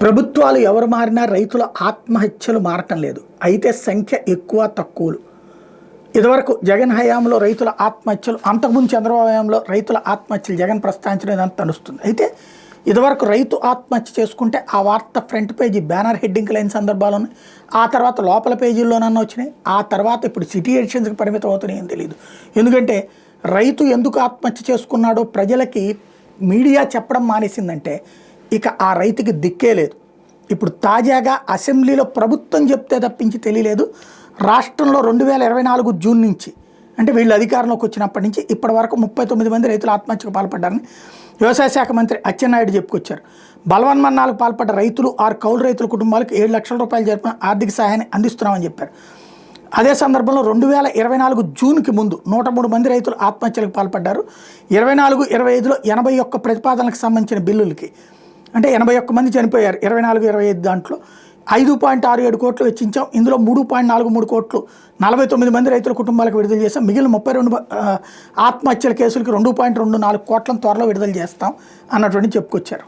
ప్రభుత్వాలు ఎవరు మారినా రైతుల ఆత్మహత్యలు మారటం లేదు. అయితే సంఖ్య ఎక్కువ తక్కువలు. ఇదివరకు జగన్ హయాంలో రైతుల ఆత్మహత్యలు, అంతకుముందు చంద్రబాబు హయాంలో రైతుల ఆత్మహత్యలు జగన్ ప్రస్తావించడం ఇదంతా తెలుస్తుంది. అయితే ఇదివరకు రైతు ఆత్మహత్య చేసుకుంటే ఆ వార్త ఫ్రంట్ పేజీ బ్యానర్ హెడ్డింగ్ లేని సందర్భాలు ఉన్నాయి. ఆ తర్వాత లోపల పేజీల్లోనన్నా వచ్చినాయి. ఆ తర్వాత ఇప్పుడు సిటీ ఎడిషన్స్కి పరిమితం అవుతున్నాయని తెలియదు. ఎందుకంటే రైతు ఎందుకు ఆత్మహత్య చేసుకున్నాడో ప్రజలకి మీడియా చెప్పడం మానేసిందంటే ఇక ఆ రైతుకి దిక్కే లేదు. ఇప్పుడు తాజాగా అసెంబ్లీలో ప్రభుత్వం చెప్తే తప్పించి తెలియలేదు. రాష్ట్రంలో 2024 జూన్ నుంచి, అంటే వీళ్ళు అధికారంలోకి వచ్చినప్పటి నుంచి ఇప్పటి వరకు 39 మంది రైతులు ఆత్మహత్యకు పాల్పడ్డారని వ్యవసాయ శాఖ మంత్రి అచ్చెన్నాయుడు చెప్పుకొచ్చారు. బలవన్మరణాలకు పాల్పడ్డ రైతులు కౌలు రైతుల కుటుంబాలకు 7 లక్షల రూపాయలు జరిపిన ఆర్థిక సహాయాన్ని అందిస్తున్నామని చెప్పారు. అదే సందర్భంలో 2024 జూన్కి ముందు 103 మంది రైతులు ఆత్మహత్యలకు పాల్పడ్డారు. 24-25లో 81 ప్రతిపాదనలకు సంబంధించిన బిల్లులకి, అంటే 81 మంది చనిపోయారు. 24-25 దాంట్లో 5.67 కోట్లు వెచ్చించాం. ఇందులో 3.43 కోట్లు 49 మంది రైతుల కుటుంబాలకు విడుదల చేస్తాం. మిగిలిన 32 ఆత్మహత్యల కేసులకి 2.24 కోట్లను త్వరలో విడుదల చేస్తాం అన్నటువంటి చెప్పుకొచ్చారు.